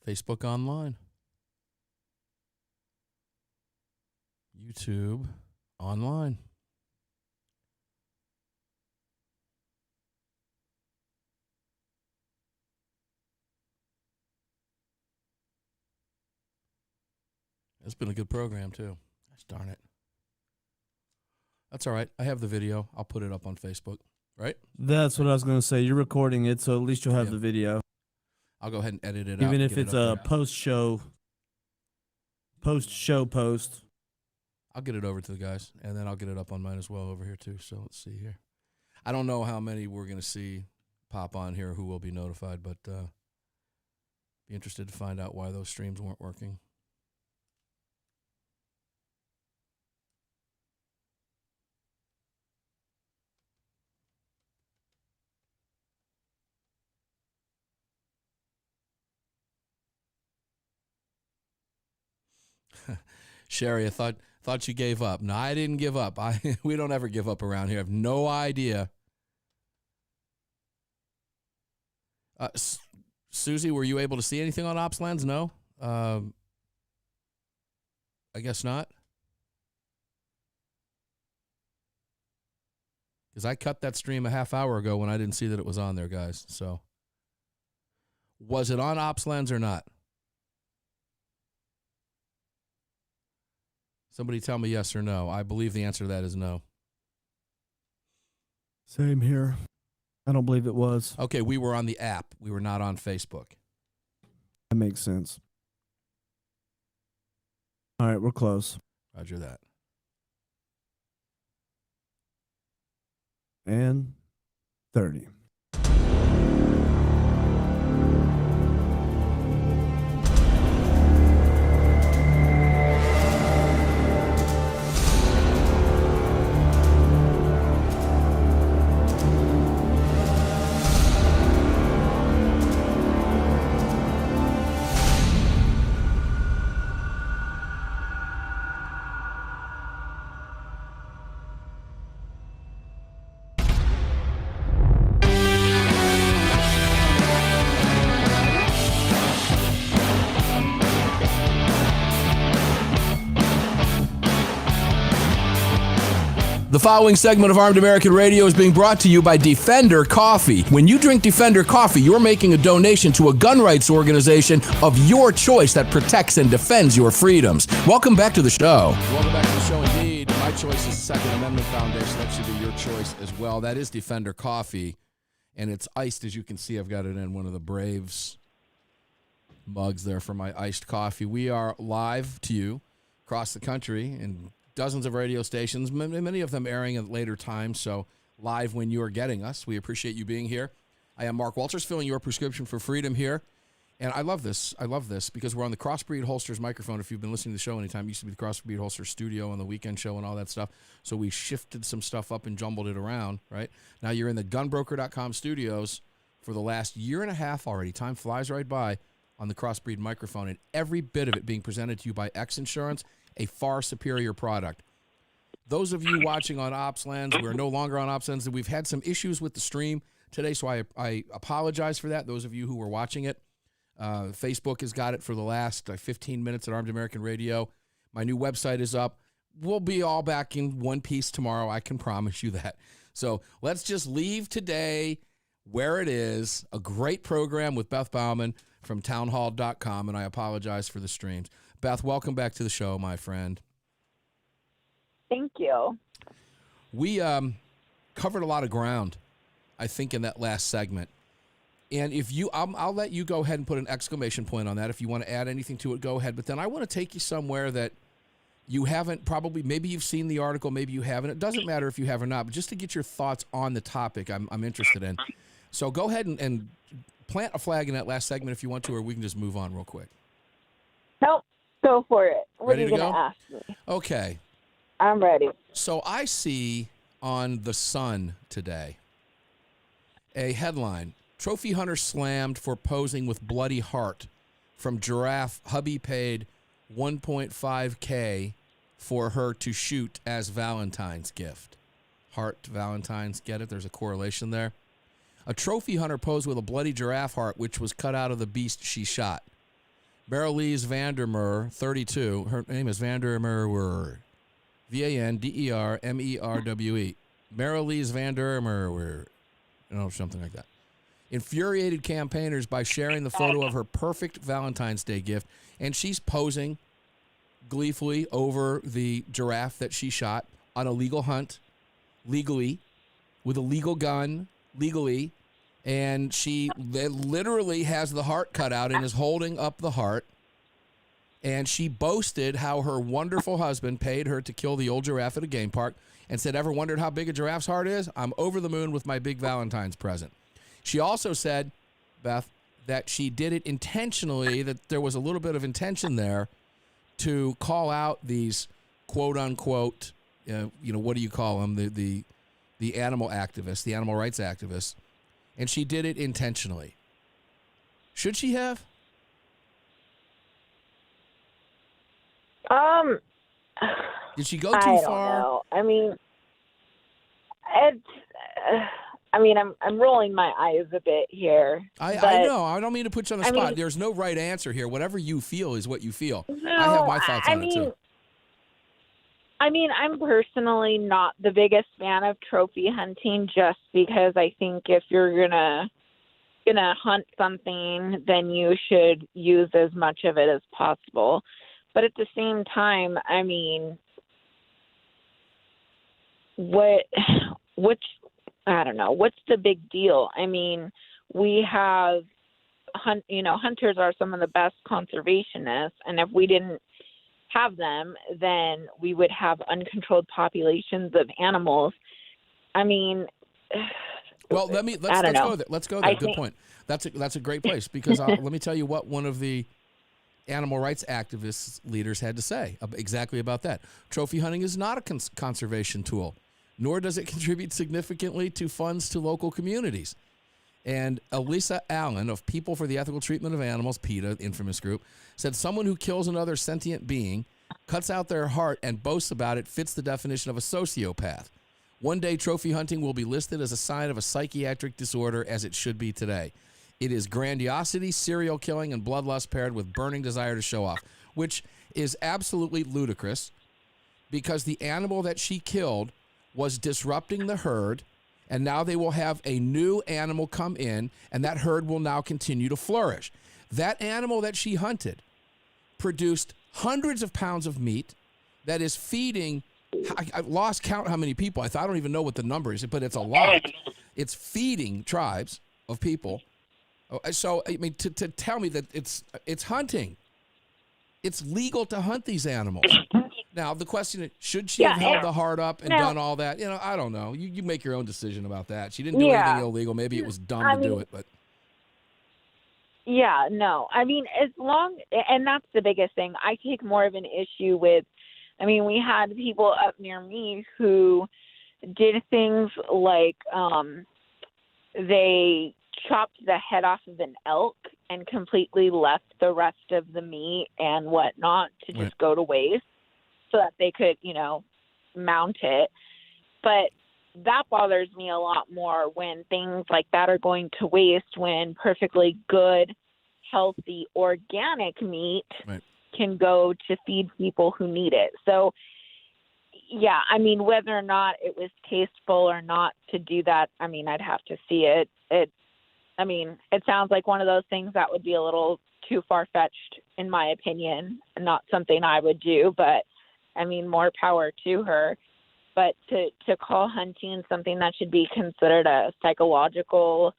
Facebook online. YouTube online. It's been a good program, too. Gosh darn it. That's all right. I have the video. I'll put it up on Facebook, right? That's what I was going to say. You're recording it, so at least you'll have the video. I'll go ahead and edit it out. Even if it's a post-show post. I'll get it over to the guys, and then I'll get it up on mine as well over here, too. So let's see here. I don't know how many we're going to see pop on here who will be notified, but be interested to find out why those streams weren't working. Sherry, I thought you gave up. No, I didn't give up. We don't ever give up around here. I have no idea. Susie, were you able to see anything on OpsLens? No? I guess not. Because I cut that stream a half hour ago when I didn't see that it was on there, guys. So, was it on OpsLens or not? Somebody tell me yes or no. I believe the answer to that is no. Same here. I don't believe it was. Okay, we were on the app. We were not on Facebook. That makes sense. All right, we're close. Roger that. And 30. The following segment of Armed American Radio is being brought to you by Defender Coffee. When you drink Defender Coffee, you're making a donation to a gun rights organization of your choice that protects and defends your freedoms. Welcome back to the show. Welcome back to the show indeed. My choice is Second Amendment Foundation. That should be your choice as well. That is Defender Coffee, and it's iced, as you can see. I've got it in one of the Braves mugs there for my iced coffee. We are live to you across the country and dozens of radio stations, many of them airing at later times, so live when you are getting us. We appreciate you being here. I am Mark Walters, filling your prescription for freedom here, and I love this. I love this because we're on the Crossbreed Holsters microphone. If you've been listening to the show anytime, it used to be the Crossbreed Holsters studio on the weekend show and all that stuff, so we shifted some stuff up and jumbled it around, right? Now you're in the gunbroker.com studios for the last year and a half already. Time flies right by on the Crossbreed microphone, and every bit of it being presented to you by X Insurance, a far superior product. Those of you watching on OpsLens, we're no longer on OpsLens. We've had some issues with the stream today, so I apologize for that. Those of you who were watching it, Facebook has got it for the last 15 minutes at Armed American Radio. My new website is up. We'll be all back in one piece tomorrow. I can promise you that. So let's just leave today where it is. A great program with Beth Bauman from townhall.com, and I apologize for the streams. Beth, welcome back to the show, my friend. Thank you. We covered a lot of ground, I think, in that last segment. And if you, I'll let you go ahead and put an exclamation point on that. If you want to add anything to it, go ahead. But then I want to take you somewhere that you haven't probably, maybe you've seen the article, maybe you haven't. It doesn't matter if you have or not, but just to get your thoughts on the topic I'm interested in. So go ahead and plant a flag in that last segment if you want to, or we can just move on real quick. Nope. Go for it. What Ready are you to going go? to ask me? Okay. I'm ready. So I see on The Sun today a headline, Trophy Hunter Slammed for Posing with Bloody Heart from Giraffe. Hubby paid $1.5K for her to shoot as Valentine's gift. Heart, Valentine's, get it? There's a correlation there. A trophy hunter posed with a bloody giraffe heart, which was cut out of the beast she shot. Marylise Vandermeer, 32. Her name is Vandermeer. Vandermerwe. Marylise Vandermeer. Something like that. Infuriated campaigners by sharing the photo of her perfect Valentine's Day gift, and she's posing gleefully over the giraffe that she shot on a legal hunt, legally, with a legal gun, legally, and she literally has the heart cut out and is holding up the heart, and she boasted how her wonderful husband paid her to kill the old giraffe at a game park and said, "Ever wondered how big a giraffe's heart is? I'm over the moon with my big Valentine's present." She also said, Beth, that she did it intentionally, that there was a little bit of intention there to call out these quote-unquote, what do you call them, the animal activists, the animal rights activists, and she did it intentionally. Should she have? Did she go too far? I don't know. I mean, I'm rolling my eyes a bit here. I know. I don't mean to put you on the spot. There's no right answer here. Whatever you feel is what you feel. No, I have my thoughts on it, too. I'm personally not the biggest fan of trophy hunting, just because I think if you're gonna hunt something, then you should use as much of it as possible. But at the same time, I mean, I don't know, what's the big deal? I mean, we have hunters are some of the best conservationists, and if we didn't have them, then we would have uncontrolled populations of animals. I mean, well, let's go there. Let's go there. Good point. That's a great place, because let me tell you what one of the animal rights activists leaders had to say exactly about that. Trophy hunting is not a conservation tool, nor does it contribute significantly to funds to local communities. And Elisa Allen of People for the Ethical Treatment of Animals, PETA, infamous group, said someone who kills another sentient being, cuts out their heart, and boasts about it fits the definition of a sociopath. One day, trophy hunting will be listed as a sign of a psychiatric disorder, as it should be today. It is grandiosity, serial killing, and bloodlust paired with burning desire to show off, which is absolutely ludicrous, because the animal that she killed was disrupting the herd, and now they will have a new animal come in, and that herd will now continue to flourish. That animal that she hunted produced hundreds of pounds of meat that is feeding, I lost count how many people. I don't even know what the number is, but it's a lot. It's feeding tribes of people. So, I mean, to tell me that it's hunting. It's legal to hunt these animals. Now, the question is, should she have held the heart up and done all that? I don't know. You make your own decision about that. She didn't do anything illegal. Maybe it was dumb to do it, but. Yeah, no. I mean, and that's the biggest thing. I take more of an issue with, we had people up near me who did things like they chopped the head off of an elk and completely left the rest of the meat and whatnot to just go to waste so that they could, mount it. But that bothers me a lot more when things like that are going to waste, when perfectly good, healthy, organic meat can go to feed people who need it. So, yeah, whether or not it was tasteful or not to do that, I'd have to see it. It sounds like one of those things that would be a little too far-fetched, in my opinion, not something I would do, but, more power to her. But to call hunting something that should be considered a psychological,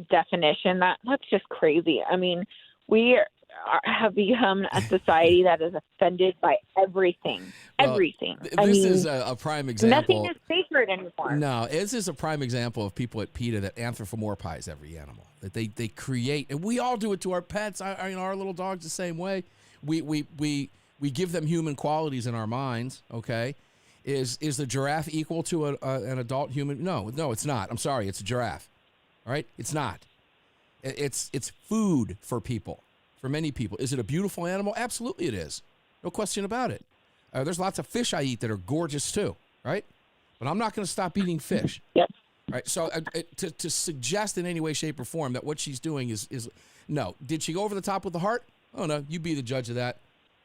definition, that's just crazy. We have become a society that is offended by everything. Well, everything. This is a prime example. Nothing is sacred anymore. No, this is a prime example of people at PETA that anthropomorphize every animal. That they create, and we all do it to our pets. Our little dog's the same way. We give them human qualities in our minds. Okay, is the giraffe equal to an adult human? No, it's not. I'm sorry, it's a giraffe. All right, it's not. It's food for people. For many people. Is it a beautiful animal? Absolutely it is. No question about it. There's lots of fish I eat that are gorgeous too, right? But I'm not going to stop eating fish. Yep. Right. So to suggest in any way, shape, or form that what she's doing is no. Did she go over the top with the heart? Oh no, you be the judge of that.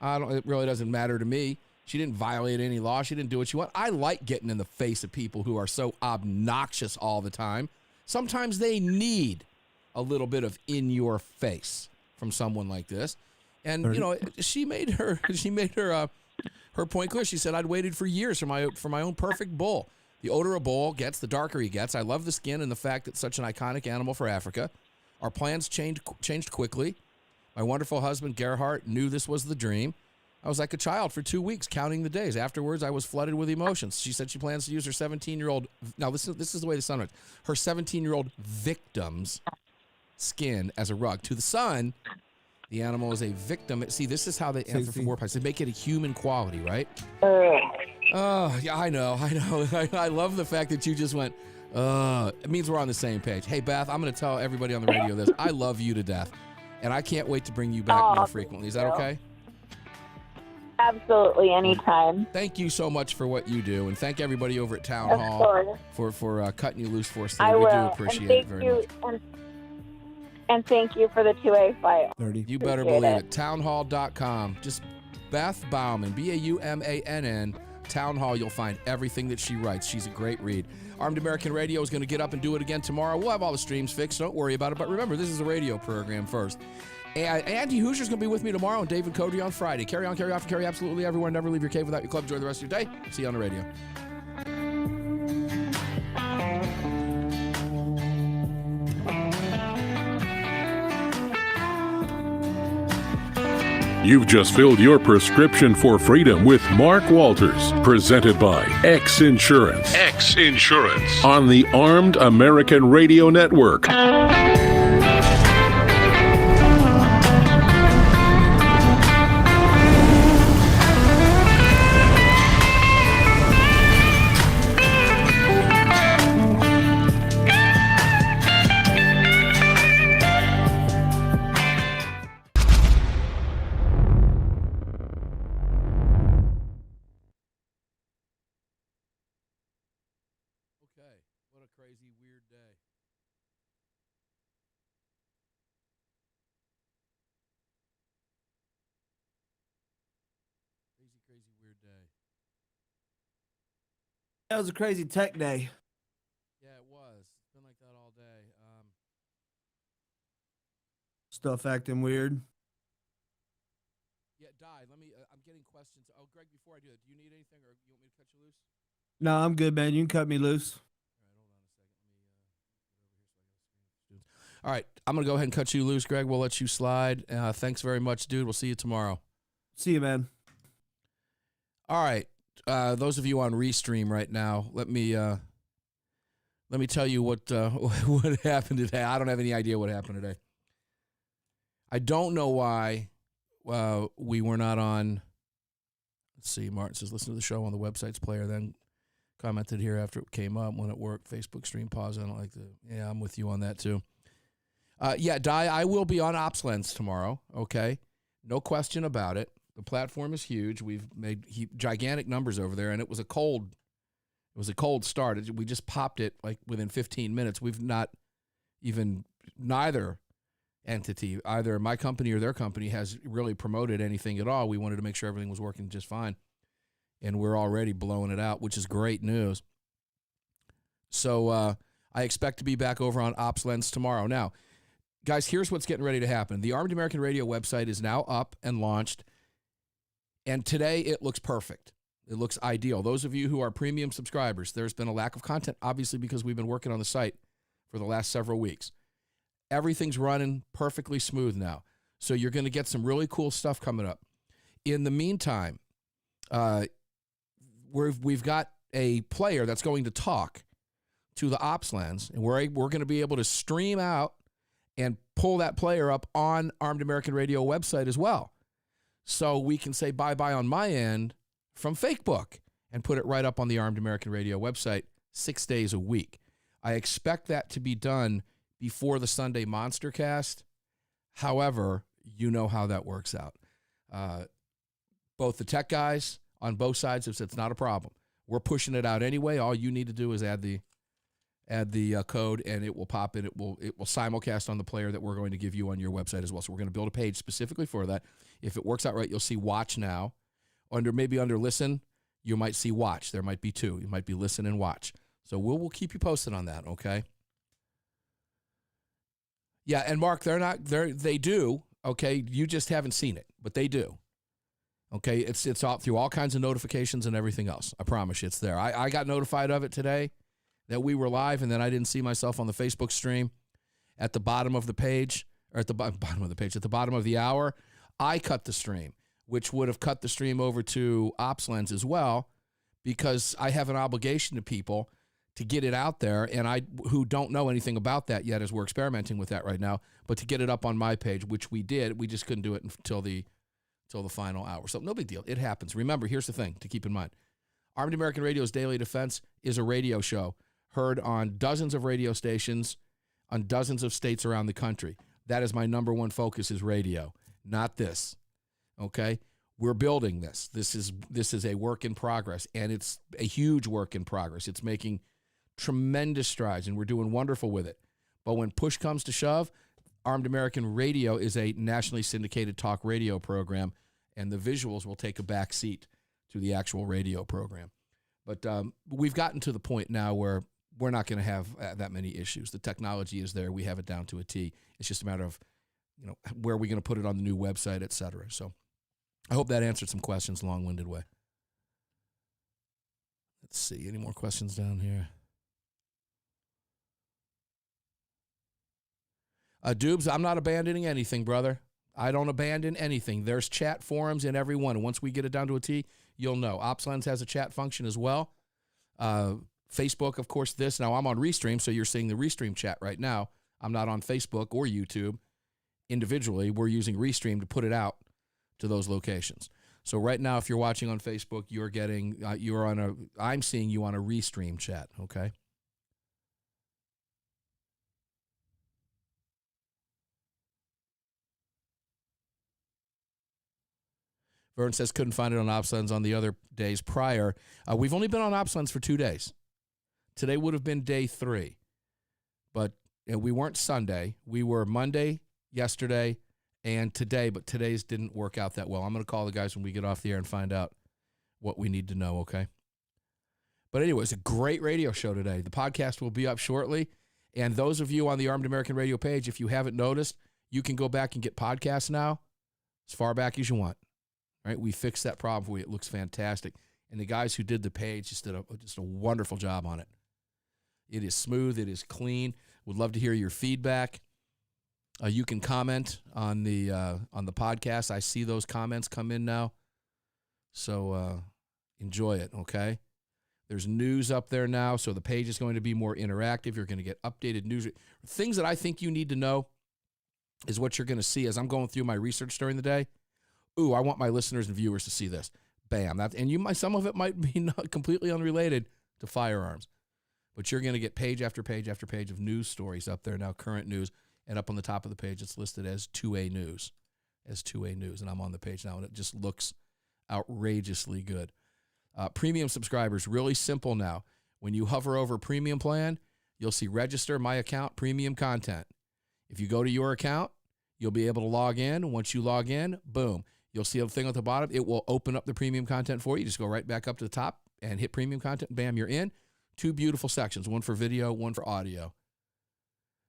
It really doesn't matter to me. She didn't violate any law. She didn't do what she wanted. I like getting in the face of people who are so obnoxious all the time. Sometimes they need a little bit of in your face from someone like this. And you know, she made her point clear. She said, I'd waited for years for my own perfect bull. The older a bull gets, the darker he gets. I love the skin and the fact that it's such an iconic animal for Africa. Our plans changed quickly. My wonderful husband, Gerhardt, knew this was the dream. I was like a child for 2 weeks, counting the days. Afterwards, I was flooded with emotions. She said she plans to use her 17-year-old... Now, this is the way the son went. Her 17-year-old victim's skin as a rug. To the son, the animal is a victim. See, this is how they answer for war pies. They make it a human quality, right? Oh, yeah, I know. I love the fact that you just went, it means we're on the same page. Hey, Beth, I'm going to tell everybody on the radio this. I love you to death, and I can't wait to bring you back more frequently. Is that okay? Absolutely, anytime. Thank you so much for what you do, and thank everybody over at Town Hall for cutting you loose for us today. We do appreciate it very much. And thank you for the 2A fight. You better believe it. Townhall.com. Just Beth Baumann, Baumann, Town Hall. You'll find everything that she writes. She's a great read. Armed American Radio is going to get up and do it again tomorrow. We'll have all the streams fixed. Don't worry about it. But remember, this is a radio program first. And Andy Hoosier's going to be with me tomorrow, and David Cody on Friday. Carry on, carry off, and carry absolutely everywhere. Never leave your cave without your club. Enjoy the rest of your day. See you on the radio. You've just filled your prescription for freedom with Mark Walters, presented by X Insurance. X Insurance on the Armed American Radio Network. Crazy, weird day. Crazy, weird day. That was a crazy tech day. Yeah, it was. It's been like that all day. Stuff acting weird. Yeah, Di, let me, I'm getting questions. Oh, Greg, before I do that, do you need anything or you want me to cut you loose? No, I'm good, man. You can cut me loose. All right, I'm going to go ahead and cut you loose, Greg. We'll let you slide. Thanks very much, dude. We'll see you tomorrow. See you, man. All right, those of you on Restream right now, let me tell you what happened today. I don't have any idea what happened today. I don't know why we were not on. Let's see. Martin says, listen to the show on the website's player, then commented here after it came up when it worked. Facebook stream pause. I don't like the. Yeah, I'm with you on that too. Yeah, Di, I will be on OpsLens tomorrow, okay? No question about it. The platform is huge. We've made gigantic numbers over there, and it was a cold start. We just popped it like within 15 minutes. We've not even, neither entity, either my company or their company, has really promoted anything at all. We wanted to make sure everything was working just fine, and we're already blowing it out, which is great news. So I expect to be back over on OpsLens tomorrow. Now, guys, here's what's getting ready to happen. The Armed American Radio website is now up and launched, and today it looks perfect. It looks ideal. Those of you who are premium subscribers, there's been a lack of content, obviously, because we've been working on the site for the last several weeks. Everything's running perfectly smooth now, so you're going to get some really cool stuff coming up. In the meantime, we've got a player that's going to talk to the OpsLens, and we're going to be able to stream out and pull that player up on Armed American Radio website as well. So we can say bye-bye on my end from Fakebook and put it right up on the Armed American Radio website 6 days a week. I expect that to be done before the Sunday Monstercast. However, you know how that works out. Both the tech guys on both sides have said it's not a problem. We're pushing it out anyway. All you need to do is add the Add the code, and it will pop in. It will simulcast on the player that we're going to give you on your website as well. So we're going to build a page specifically for that. If it works out right, you'll see watch now. Maybe under listen, you might see watch. There might be two. You might be listen and watch. So we'll keep you posted on that, okay? Yeah, and Mark, they do, okay? You just haven't seen it, but they do. Okay, it's all through all kinds of notifications and everything else. I promise you it's there. I got notified of it today that we were live, and then I didn't see myself on the Facebook stream at the bottom of the page, or at the bottom of the page, at the bottom of the hour. I cut the stream, which would have cut the stream over to OpsLens as well, because I have an obligation to people to get it out there, and who don't know anything about that yet, as we're experimenting with that right now, but to get it up on my page, which we did. We just couldn't do it until the final hour. So no big deal. It happens. Remember, here's the thing to keep in mind. Armed American Radio's Daily Defense is a radio show heard on dozens of radio stations on dozens of states around the country. That is my number one focus, is radio, not this. Okay? We're building this. This is a work in progress, and it's a huge work in progress. It's making tremendous strides, and we're doing wonderful with it. But when push comes to shove, Armed American Radio is a nationally syndicated talk radio program, and the visuals will take a back seat to the actual radio program. But we've gotten to the point now where we're not going to have that many issues. The technology is there. We have it down to a T. It's just a matter of, where are we going to put it on the new website, et cetera. So I hope that answered some questions, long-winded way. Let's see. Any more questions down here? Dubes, I'm not abandoning anything, brother. I don't abandon anything. There's chat forums in every one. And once we get it down to a T, you'll know. OpsLens has a chat function as well. Facebook, of course, this. Now, I'm on Restream, so you're seeing the Restream chat right now. I'm not on Facebook or YouTube individually. We're using Restream to put it out to those locations. So right now, if you're watching on Facebook, you're getting, I'm seeing you on a Restream chat, okay? Vern says couldn't find it on OpsLens on the other days prior. We've only been on OpsLens for 2 days. Today would have been day 3. But we weren't Sunday. We were Monday, yesterday, and today, but today's didn't work out that well. I'm going to call the guys when we get off the air and find out what we need to know, okay? But anyway, it's a great radio show today. The podcast will be up shortly. And those of you on the Armed American Radio page, if you haven't noticed, you can go back and get podcasts now as far back as you want. Right, we fixed that problem for you. It looks fantastic. And the guys who did the page just did a wonderful job on it. It is smooth. It is clean. Would love to hear your feedback. You can comment on the podcast. I see those comments come in now. So enjoy it, okay? There's news up there now, so the page is going to be more interactive. You're going to get updated news. Things that I think you need to know is what you're going to see as I'm going through my research during the day. Ooh, I want my listeners and viewers to see this. Bam. Some of it might be not completely unrelated to firearms, but you're going to get page after page after page of news stories up there now, current news, and up on the top of the page, it's listed as 2A News, and I'm on the page now, and it just looks outrageously good. Premium subscribers, really simple now. When you hover over premium plan, you'll see register my account, premium content. If you go to your account, you'll be able to log in. Once you log in, boom. You'll see a thing at the bottom. It will open up the premium content for you. Just go right back up to the top and hit premium content. Bam, you're in. 2 beautiful sections, one for video, one for audio.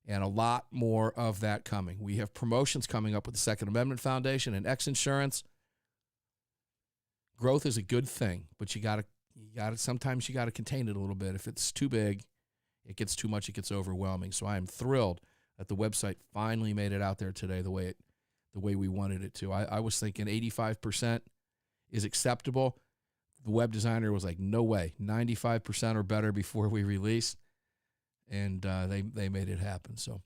And a lot more of that coming. We have promotions coming up with the Second Amendment Foundation and X Insurance. Growth is a good thing, but sometimes you got to contain it a little bit. If it's too big, it gets too much, it gets overwhelming. So I am thrilled that the website finally made it out there today the way we wanted it to. I was thinking 85% is acceptable. The web designer was like, no way, 95% or better before we release. And they made it happen. So,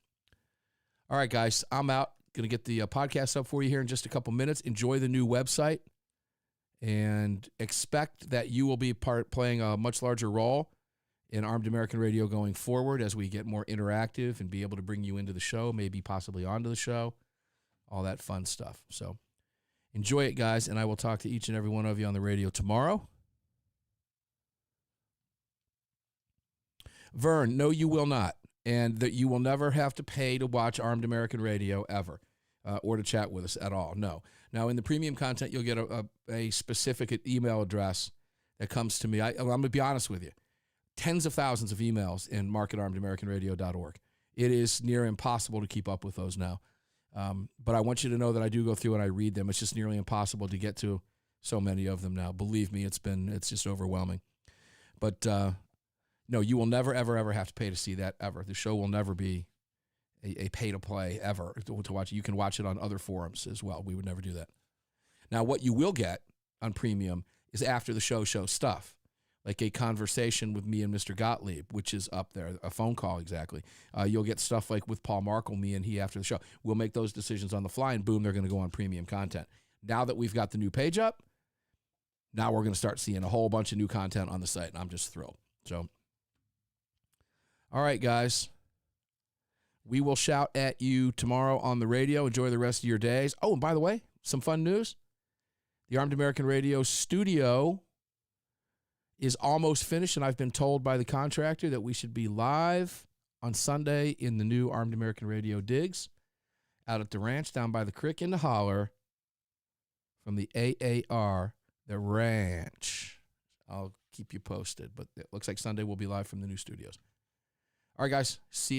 all right, guys, I'm out. Going to get the podcast up for you here in just a couple minutes. Enjoy the new website and expect that you will be playing a much larger role in Armed American Radio going forward as we get more interactive and be able to bring you into the show, maybe possibly onto the show, all that fun stuff. So enjoy it, guys, and I will talk to each and every one of you on the radio tomorrow. Vern, no, you will not. And that you will never have to pay to watch Armed American Radio ever, or to chat with us at all. No. Now, in the premium content, you'll get a specific email address that comes to me. I'm going to be honest with you. Tens of thousands of emails in mark@armedamericanradio.org. It is near impossible to keep up with those now. But I want you to know that I do go through and I read them. It's just nearly impossible to get to so many of them now. Believe me, it's just overwhelming. But no, you will never, ever, ever have to pay to see that ever. The show will never be a pay-to-play ever to watch it. You can watch it on other forums as well. We would never do that. Now, what you will get on premium is after the show stuff, like a conversation with me and Mr. Gottlieb, which is up there, a phone call exactly. You'll get stuff like with Paul Markle, me and he after the show. We'll make those decisions on the fly, and boom, they're going to go on premium content. Now that we've got the new page up, now we're going to start seeing a whole bunch of new content on the site, and I'm just thrilled. So, all right, guys. We will shout at you tomorrow on the radio. Enjoy the rest of your days. Oh, and by the way, some fun news. The Armed American Radio studio is almost finished, and I've been told by the contractor that we should be live on Sunday in the new Armed American Radio digs out at the ranch down by the creek in the holler from the AAR, the ranch. I'll keep you posted, but it looks like Sunday we'll be live from the new studios. All right, guys. See you